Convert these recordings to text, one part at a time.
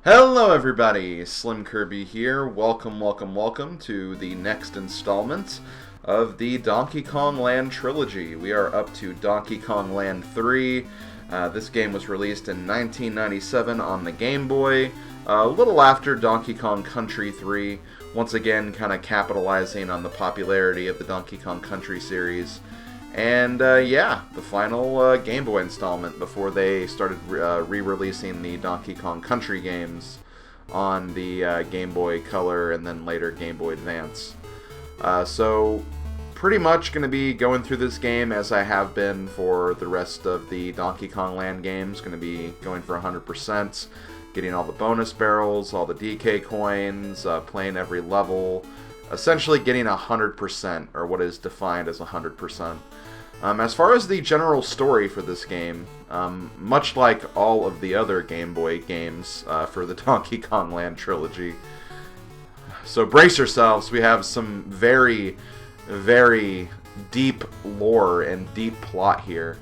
Hello everybody, SlimKirby here. Welcome to the next installment of the Donkey Kong Land trilogy. We are up to Donkey Kong Land 3. This game was released in 1997 on the Game Boy, a little after Donkey Kong Country 3, once again kind of capitalizing on the popularity of the Donkey Kong Country series. And yeah, the final Game Boy installment before they started re-releasing the Donkey Kong Country games on the Game Boy Color and then later Game Boy Advance. So pretty much going to be going through this game as I have been for the rest of the Donkey Kong Land games. Going to be going for 100%, getting all the bonus barrels, all the DK coins, playing every level, essentially getting 100%, or what is defined as 100%. As far as the general story for this game, much like all of the other Game Boy games for the Donkey Kong Land trilogy, so brace yourselves, we have some very, very deep lore and deep plot here.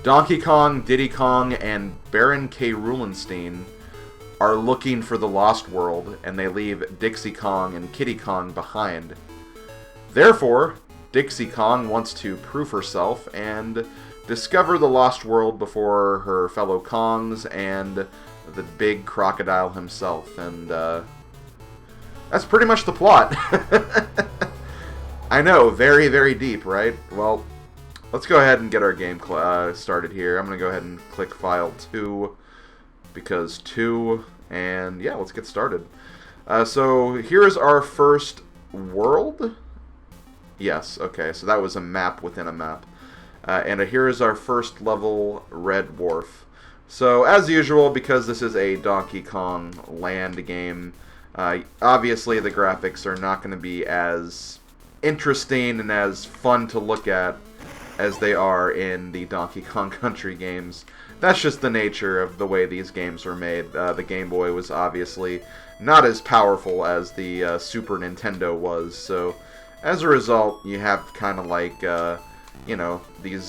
Donkey Kong, Diddy Kong, and Baron K. Rulenstein are looking for the Lost World, and they leave Dixie Kong and Kiddy Kong behind. Therefore, Dixie Kong wants to prove herself and discover the Lost World before her fellow Kongs and the big crocodile himself, and that's pretty much the plot. I know, very, very deep, right? Well, let's go ahead and get our game started here. I'm going to go ahead and click File 2, because 2, and yeah, let's get started. So here is our first world. Yes, okay, so that was a map within a map. And here is our first level, Red Wharf. So, as usual, because this is a Donkey Kong Land game, obviously the graphics are not going to be as interesting and as fun to look at as they are in the Donkey Kong Country games. That's just the nature of the way these games were made. The Game Boy was obviously not as powerful as the Super Nintendo was, so as a result, you have kind of like, you know, these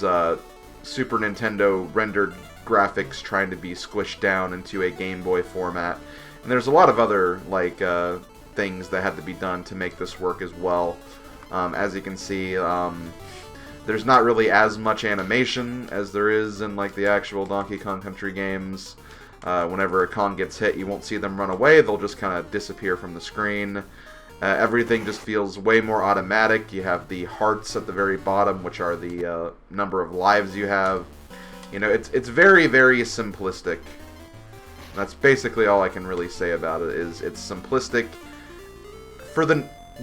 Super Nintendo rendered graphics trying to be squished down into a Game Boy format. And there's a lot of other, like, things that had to be done to make this work as well. As you can see, there's not really as much animation as there is in, like, the actual Donkey Kong Country games. Whenever a Kong gets hit, you won't see them run away. They'll just kind of disappear from the screen. Everything just feels way more automatic. You have the hearts at the very bottom, which are the number of lives you have. You know, it's very, very simplistic. That's basically all I can really say about it, is it's simplistic for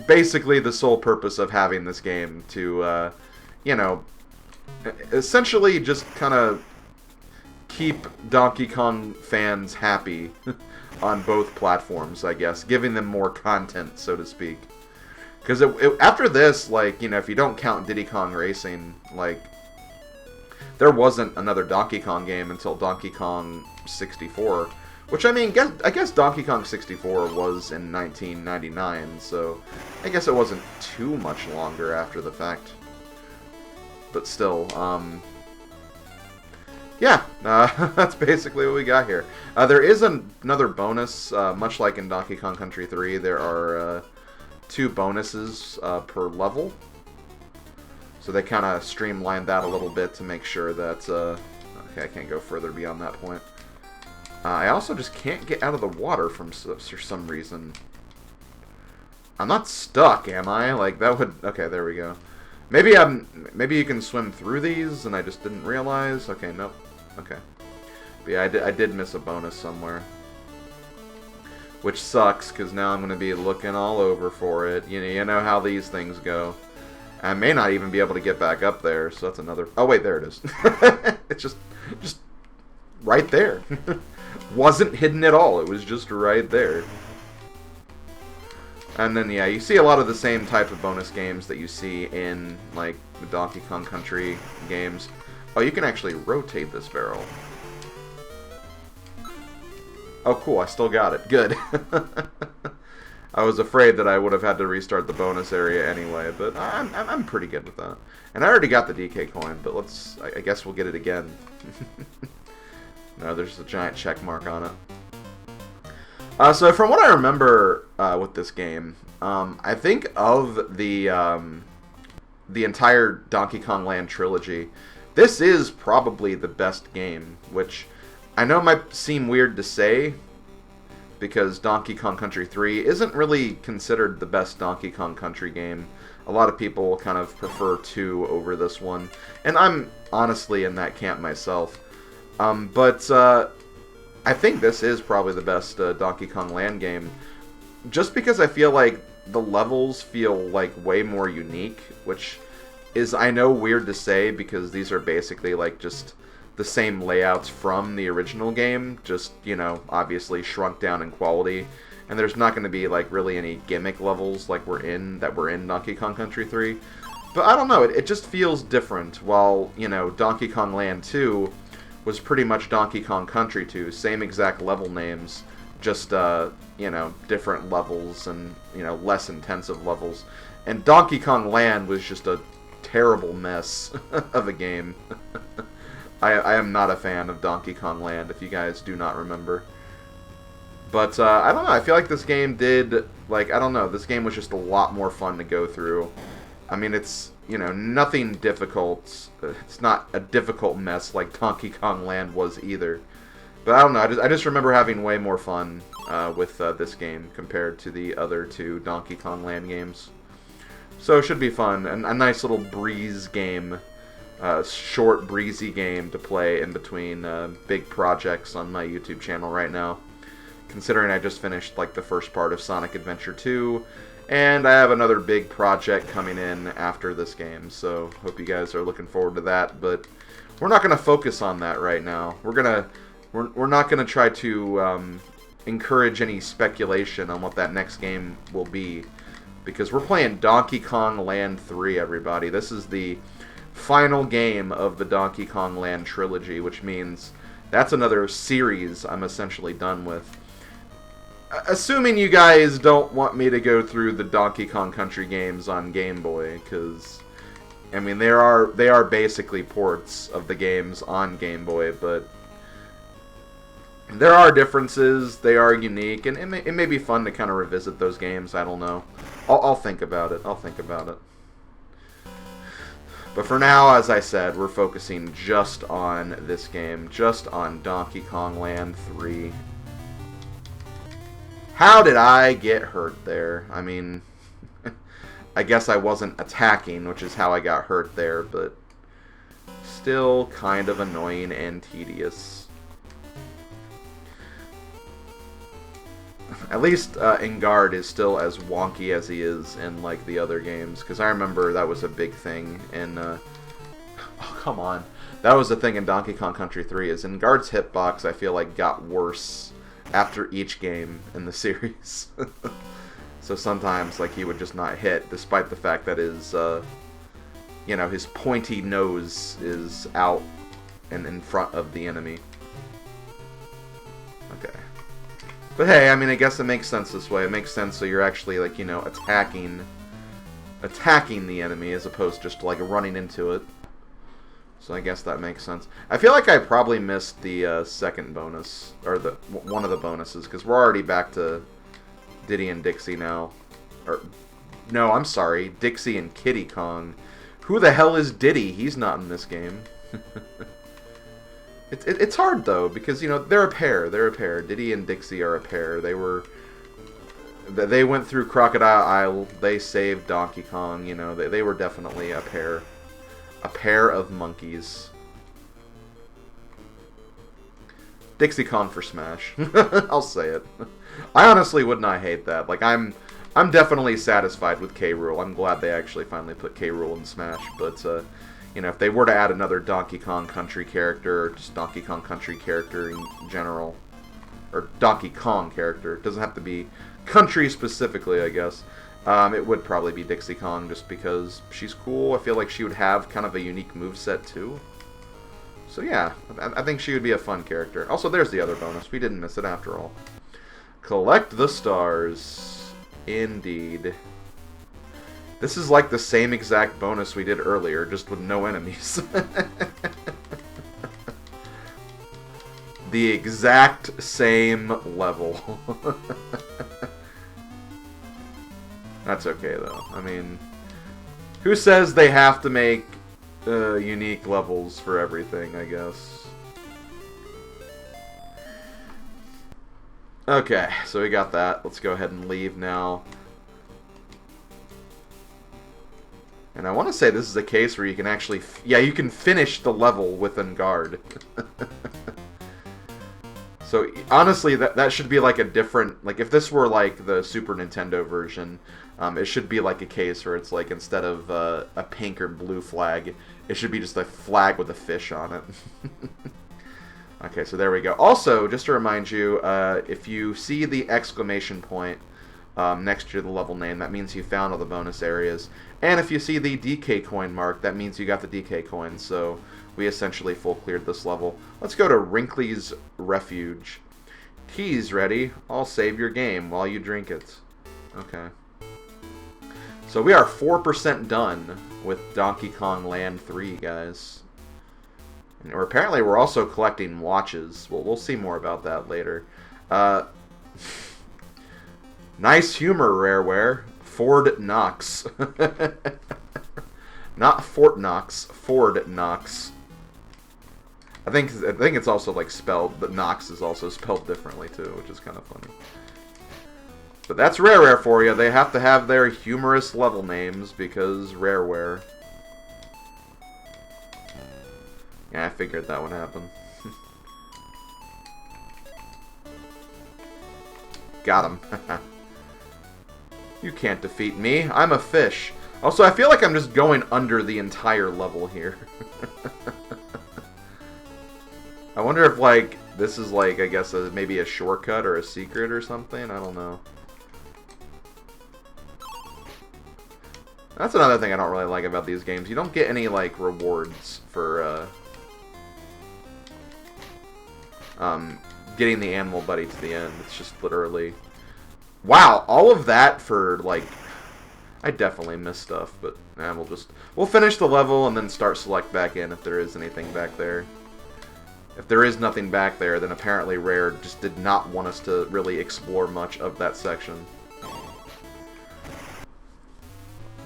basically the sole purpose of having this game to, you know, essentially just kind of keep Donkey Kong fans happy on both platforms, I guess, giving them more content, so to speak. Because after this, like, you know, if you don't count Diddy Kong Racing, like, there wasn't another Donkey Kong game until Donkey Kong 64. Which, I mean, I guess Donkey Kong 64 was in 1999, so I guess it wasn't too much longer after the fact. But still, yeah, that's basically what we got here. There is another bonus, much like in Donkey Kong Country 3, there are 2 bonuses per level. So they kind of streamlined that a little bit to make sure that, okay, I can't go further beyond that point. I also just can't get out of the water for some reason. I'm not stuck, am I? Like, that would, okay, there we go. Maybe you can swim through these and I just didn't realize. Okay, nope. Okay. But yeah, I did miss a bonus somewhere. Which sucks, because now I'm going to be looking all over for it. You know how these things go. I may not even be able to get back up there, so that's another... Oh, wait, there it is. It's just right there. Wasn't hidden at all. It was just right there. And then, yeah, you see a lot of the same type of bonus games that you see in, like, the Donkey Kong Country games. Oh, you can actually rotate this barrel. Oh, cool, I still got it. Good. I was afraid that I would have had to restart the bonus area anyway, but I'm pretty good with that. And I already got the DK coin, but I guess we'll get it again. No, there's a giant check mark on it. So from what I remember with this game, I think of the entire Donkey Kong Land trilogy, this is probably the best game, which I know might seem weird to say, because Donkey Kong Country 3 isn't really considered the best Donkey Kong Country game. A lot of people kind of prefer 2 over this one, and I'm honestly in that camp myself. But I think this is probably the best Donkey Kong Land game, just because I feel like the levels feel like way more unique, which is, I know, weird to say, because these are basically like just the same layouts from the original game, just, you know, obviously shrunk down in quality. And there's not going to be like really any gimmick levels like we're in Donkey Kong Country 3. But I don't know, it just feels different, while, you know, Donkey Kong Land 2 was pretty much Donkey Kong Country 2, same exact level names, just, you know, different levels and, you know, less intensive levels. And Donkey Kong Land was just a terrible mess of a game. I am not a fan of Donkey Kong Land, if you guys do not remember. But, I don't know, I feel like this game did, like, I don't know, this game was just a lot more fun to go through. I mean, it's, you know, nothing difficult. It's not a difficult mess like Donkey Kong Land was either. But I don't know, I just remember having way more fun with this game compared to the other 2 Donkey Kong Land games. So it should be fun, and a nice little breeze game. Short, breezy game to play in between big projects on my YouTube channel right now. Considering I just finished like the first part of Sonic Adventure 2, and I have another big project coming in after this game, so hope you guys are looking forward to that. But we're not going to focus on that right now. We're not going to try to encourage any speculation on what that next game will be, because we're playing Donkey Kong Land 3, everybody. This is the final game of the Donkey Kong Land trilogy, which means that's another series I'm essentially done with. Assuming you guys don't want me to go through the Donkey Kong Country games on Game Boy, because, I mean, they are basically ports of the games on Game Boy, but there are differences, they are unique, and it may be fun to kind of revisit those games, I don't know. I'll think about it, But for now, as I said, we're focusing just on this game, just on Donkey Kong Land 3. How did I get hurt there? I mean, I guess I wasn't attacking, which is how I got hurt there, but still kind of annoying and tedious. At least Ingard is still as wonky as he is in, like, the other games, because I remember that was a big thing in, oh, come on. That was the thing in Donkey Kong Country 3, is Ingard's hitbox, I feel like, got worse after each game in the series. So sometimes, like, he would just not hit, despite the fact that his, you know, his pointy nose is out and in front of the enemy. Okay. But hey, I mean, I guess it makes sense this way. It makes sense so you're actually, like, you know, attacking the enemy as opposed to just, like, running into it. So I guess that makes sense. I feel like I probably missed the second bonus, or one of the bonuses, because we're already back to Diddy and Dixie now. Or, no, I'm sorry, Dixie and Kiddy Kong. Who the hell is Diddy? He's not in this game. It's hard, though, because, you know, they're a pair. They're a pair. Diddy and Dixie are a pair. They went through Crocodile Isle. They saved Donkey Kong. You know, they were definitely a pair. A pair of monkeys. Dixie Kong for Smash. I'll say it. I honestly would not hate that. Like, I'm definitely satisfied with K. Rool. I'm glad they actually finally put K. Rool in Smash. But, you know, if they were to add another Donkey Kong Country character, or just Donkey Kong Country character in general, or Donkey Kong character, it doesn't have to be country specifically, I guess. It would probably be Dixie Kong, just because she's cool. I feel like she would have kind of a unique moveset, too. So yeah, I think she would be a fun character. Also, there's the other bonus. We didn't miss it after all. Collect the stars. Indeed. This is like the same exact bonus we did earlier, just with no enemies. the exact same level. That's okay, though. I mean, who says they have to make unique levels for everything, I guess. Okay, so we got that. Let's go ahead and leave now. And I want to say this is a case where you can actually... yeah, you can finish the level within guard. So, honestly, that should be like a different... like, if this were like the Super Nintendo version, it should be like a case where it's like, instead of a pink or blue flag, it should be just a flag with a fish on it. Okay, so there we go. Also, just to remind you, if you see the exclamation point next to the level name, that means you found all the bonus areas. And if you see the DK coin mark, that means you got the DK coin. So we essentially full cleared this level. Let's go to Wrinkly's Refuge. Tea's ready. I'll save your game while you drink it. Okay. So we are 4% done with Donkey Kong Land 3, guys. And apparently we're also collecting watches. Well, we'll see more about that later. Nice humor, Rareware. Ford Knox. Not Fort Knox. Ford Knox. I think it's also like spelled, but Knox is also spelled differently too, which is kind of funny. But that's Rareware for you. They have to have their humorous level names because Rareware. Yeah, I figured that would happen. Got him. You can't defeat me. I'm a fish. Also, I feel like I'm just going under the entire level here. I wonder if, like, this is, like, I guess, maybe a shortcut or a secret or something. I don't know. That's another thing I don't really like about these games. You don't get any, like, rewards for, getting the animal buddy to the end. It's just literally... wow, all of that for, like... I definitely missed stuff, but we'll finish the level and then start select back in if there is anything back there. If there is nothing back there, then apparently Rare just did not want us to really explore much of that section.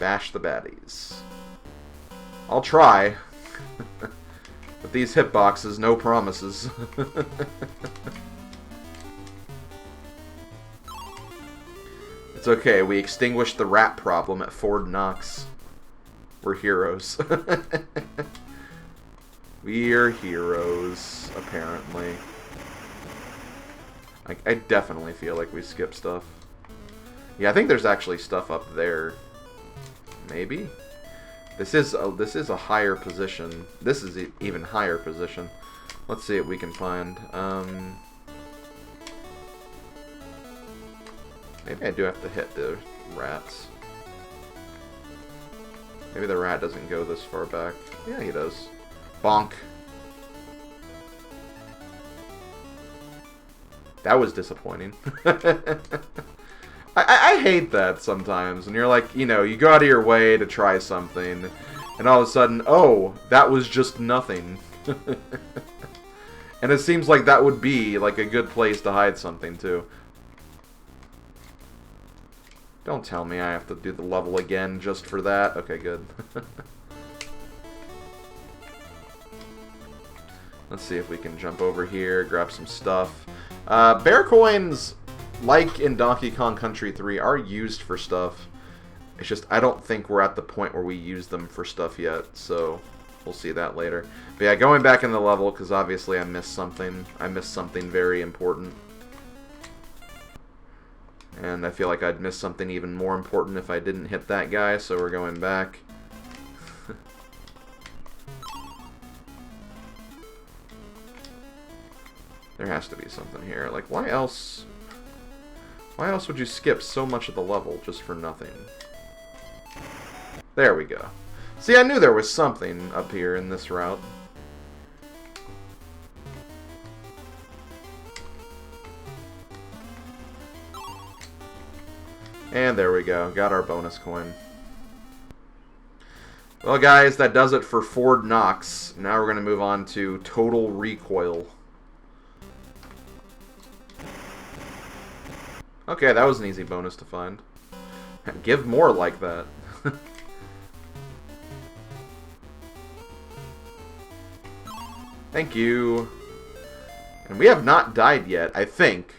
Bash the baddies. I'll try. But these hitboxes, no promises. It's okay, we extinguished the rat problem at Fort Knox. We're heroes. We're heroes, apparently. I definitely feel like we skipped stuff. Yeah, I think there's actually stuff up there. Maybe? This is a higher position. This is an even higher position. Let's see what we can find. Maybe I do have to hit the rats. Maybe the rat doesn't go this far back. Yeah, he does. Bonk. That was disappointing. I hate that sometimes. And you're like, you know, you go out of your way to try something, and all of a sudden, oh, that was just nothing. And it seems like that would be, like, a good place to hide something, too. Don't tell me I have to do the level again just for that. Okay, good. Let's see if we can jump over here, grab some stuff. Bear coins, like in Donkey Kong Country 3, are used for stuff. It's just, I don't think we're at the point where we use them for stuff yet, so we'll see that later. But yeah, going back in the level, because obviously I missed something. I missed something very important. And I feel like I'd miss something even more important if I didn't hit that guy, so we're going back. There has to be something here. Like, why else would you skip so much of the level just for nothing? There we go. See, I knew there was something up here in this route. And there we go. Got our bonus coin. Well, guys, that does it for Fort Knox. Now we're going to move on to Total Recoil. Okay, that was an easy bonus to find. Give more like that. Thank you. And we have not died yet, I think.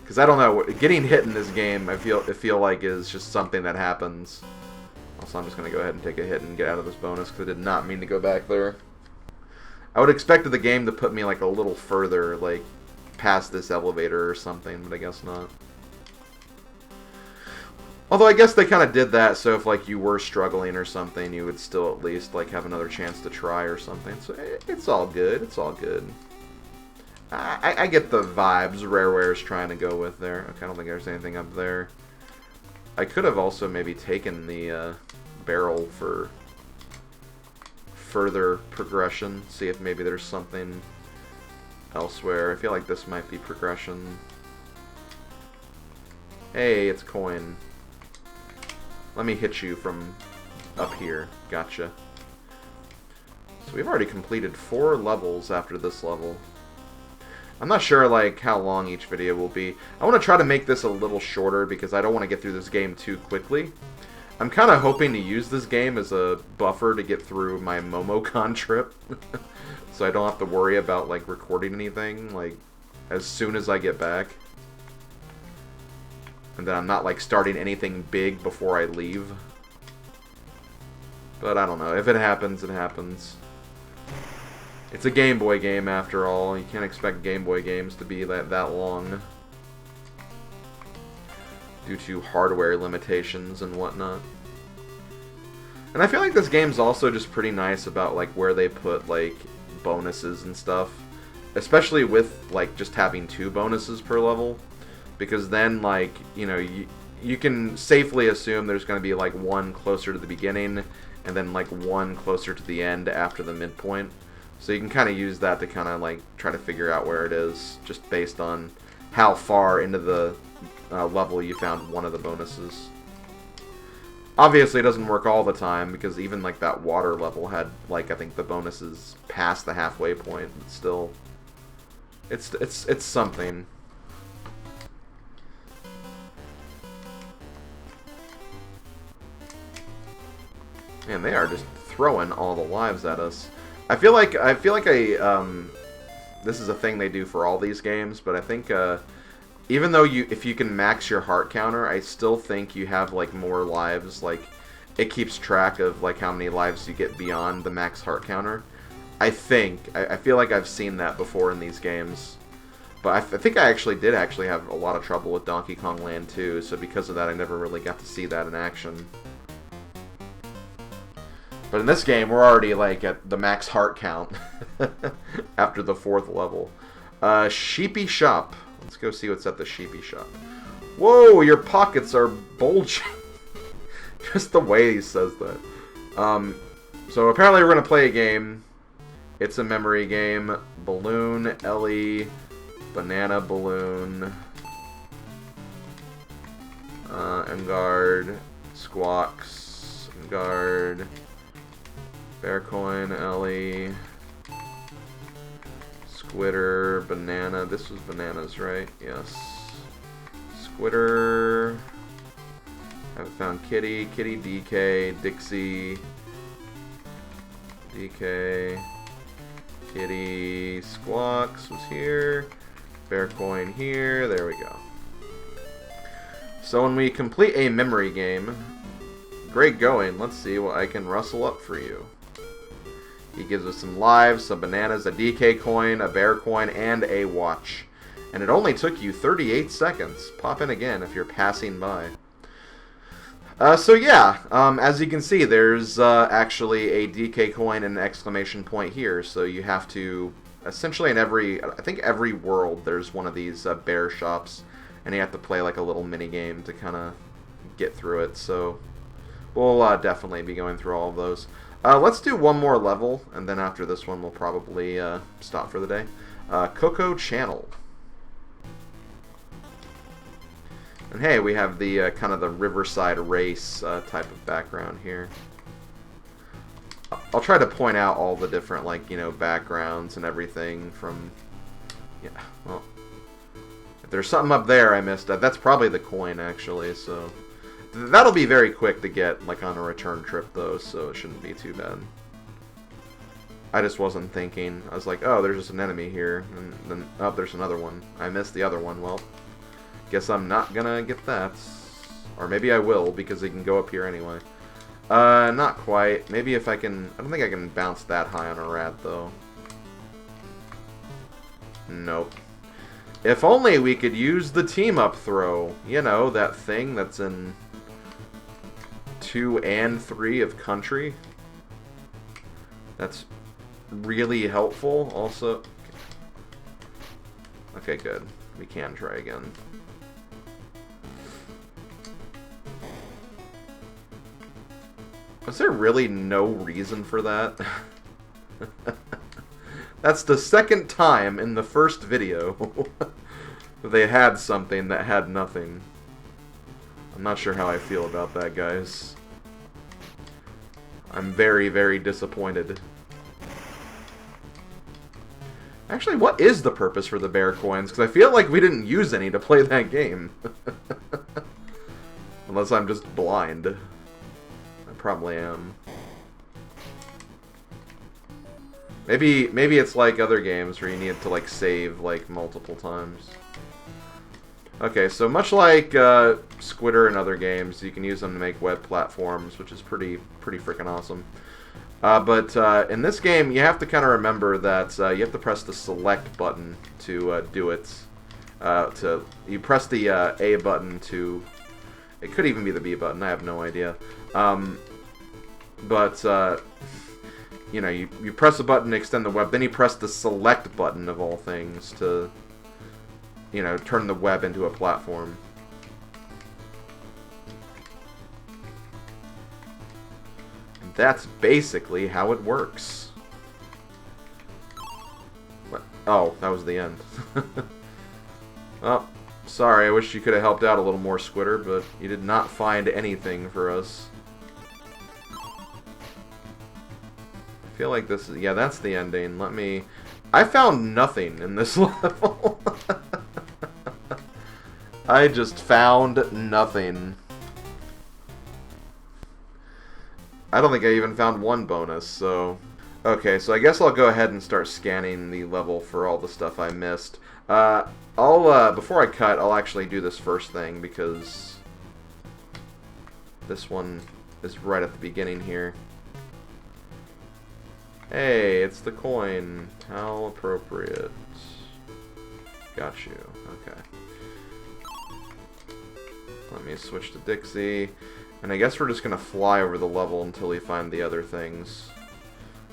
Because I don't know, getting hit in this game, I feel like is just something that happens. Also, I'm just going to go ahead and take a hit and get out of this bonus, because I did not mean to go back there. I would expect the game to put me like a little further, like past this elevator or something, but I guess not. Although I guess they kind of did that, so if like you were struggling or something, you would still at least like have another chance to try or something. So it's all good. It's all good. I get the vibes Rareware's trying to go with there. Okay, I don't think there's anything up there. I could have also maybe taken the barrel for further progression. See if maybe there's something elsewhere. I feel like this might be progression. Hey, it's coin. Let me hit you from up here. Gotcha. So we've already completed 4 levels after this level. I'm not sure like how long each video will be. I want to try to make this a little shorter because I don't want to get through this game too quickly. I'm kind of hoping to use this game as a buffer to get through my MomoCon trip. So I don't have to worry about like recording anything like as soon as I get back. And then I'm not like starting anything big before I leave. But I don't know. If it happens, it happens. It's a Game Boy game after all. You can't expect Game Boy games to be that long. Due to hardware limitations and whatnot. And I feel like this game's also just pretty nice about like where they put like bonuses and stuff. Especially with like just having 2 bonuses per level. Because then like, you know, you can safely assume there's going to be like 1 closer to the beginning and then like 1 closer to the end after the midpoint. So you can kind of use that to kind of like try to figure out where it is just based on how far into the level you found one of the bonuses. Obviously it doesn't work all the time because even like that water level had like I think the bonuses past the halfway point, but still it's something. Man, they are just throwing all the lives at us. I feel like this is a thing they do for all these games, but I think even though if you can max your heart counter, I still think you have like more lives. Like it keeps track of like how many lives you get beyond the max heart counter. I feel like I've seen that before in these games. But I think I did have a lot of trouble with Donkey Kong Land 2, so because of that I never really got to see that in action. But in this game, we're already like at the max heart count after the 4th level. Sheebee Shop. Let's go see what's at the Sheebee Shop. Whoa, your pockets are bulging. Just the way he says that. So apparently we're going to play a game. It's a memory game. Balloon, Ellie, Banana Balloon, Engard, Squawks, Engard, Bearcoin, Ellie, Squitter, Banana. This was bananas, right? Yes. Squitter. Haven't found Kiddy. Kiddy, DK, Dixie, DK, Kiddy, Squawks was here. Bearcoin here. There we go. So when we complete a memory game, great going. Let's see what I can rustle up for you. He gives us some lives, some bananas, a DK coin, a bear coin, and a watch. And it only took you 38 seconds. Pop in again if you're passing by. So yeah, as you can see, there's actually a DK coin and an exclamation point here. So you have to, essentially in I think every world, there's one of these bear shops. And you have to play like a little mini game to kind of get through it. So we'll definitely be going through all of those. Let's do one more level, and then after this one we'll probably stop for the day. Coco Channel. And hey, we have the kind of the Riverside Race type of background here. I'll try to point out all the different, like, you know, backgrounds and everything from... Yeah, well... There's something up there I missed. That's probably the coin, actually, so... That'll be very quick to get, like, on a return trip, though, so it shouldn't be too bad. I just wasn't thinking. I was like, oh, there's just an enemy here, and then, oh, there's another one. I missed the other one. Well, guess I'm not gonna get that. Or maybe I will, because they can go up here anyway. Not quite. Maybe if I can... I don't think I can bounce that high on a rat, though. Nope. If only we could use the team-up throw. You know, that thing that's in 2 and 3 of Country. That's really helpful, also. Okay, good. We can try again. Was there really no reason for that? That's the second time in the first video they had something that had nothing. I'm not sure how I feel about that, guys. I'm very, very disappointed. Actually, what is the purpose for the bear coins? Because I feel like we didn't use any to play that game. Unless I'm just blind. I probably am. Maybe it's like other games where you need to like save like multiple times. Okay, so much like Squitter and other games, you can use them to make web platforms, which is pretty freaking awesome. But in this game, you have to kind of remember that you have to press the select button to do it. You press the A button to... It could even be the B button, I have no idea. You know, you press a button to extend the web, then you press the select button of all things to, you know, turn the web into a platform. And that's basically how it works. What? Oh, that was the end. Oh, sorry, I wish you could have helped out a little more, Squitter, but you did not find anything for us. I feel like this is... Yeah, that's the ending. Let me... I found nothing in this level. I just found nothing. I don't think I even found one bonus, so... Okay, so I guess I'll go ahead and start scanning the level for all the stuff I missed. Before I cut, I'll actually do this first thing, because... this one is right at the beginning here. Hey, it's the coin. How appropriate. Got you. Okay. Let me switch to Dixie. And I guess we're just going to fly over the level until we find the other things.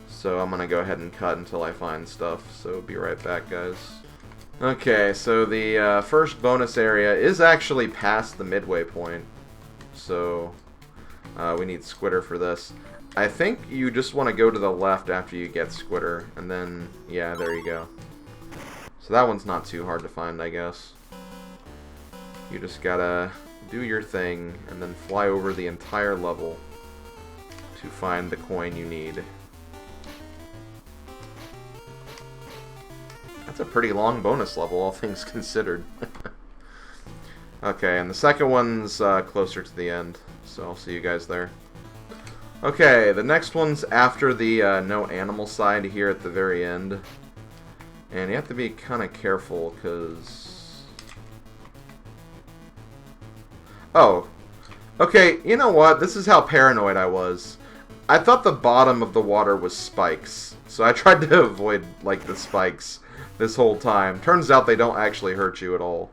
So I'm going to go ahead and cut until I find stuff. So be right back, guys. Okay, so the first bonus area is actually past the midway point. So we need Squitter for this. I think you just want to go to the left after you get Squitter, and then, yeah, there you go. So that one's not too hard to find, I guess. You just gotta do your thing, and then fly over the entire level to find the coin you need. That's a pretty long bonus level, all things considered. Okay, and the second one's closer to the end, so I'll see you guys there. Okay, the next one's after the no animal side here at the very end. And you have to be kind of careful, because... Oh. Okay, you know what? This is how paranoid I was. I thought the bottom of the water was spikes. So I tried to avoid, like, the spikes this whole time. Turns out they don't actually hurt you at all.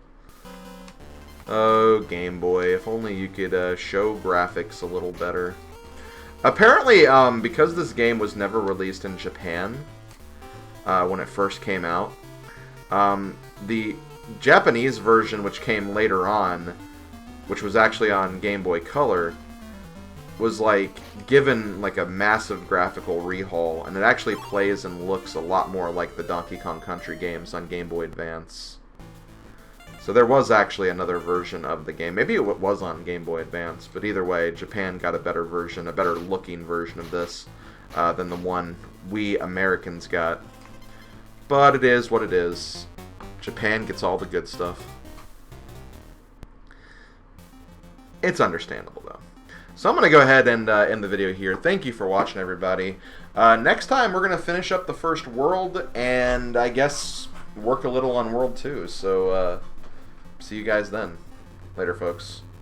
Oh, Game Boy. If only you could show graphics a little better. Apparently, because this game was never released in Japan when it first came out, the Japanese version, which came later on, which was actually on Game Boy Color, was like given like a massive graphical rehaul, and it actually plays and looks a lot more like the Donkey Kong Country games on Game Boy Advance. So there was actually another version of the game. Maybe it was on Game Boy Advance, but either way, Japan got a better version, a better looking version of this than the one we Americans got. But it is what it is. Japan gets all the good stuff. It's understandable, though. So I'm going to go ahead and end the video here. Thank you for watching, everybody. Next time, we're going to finish up the first world, and I guess work a little on World 2. So see you guys then. Later, folks.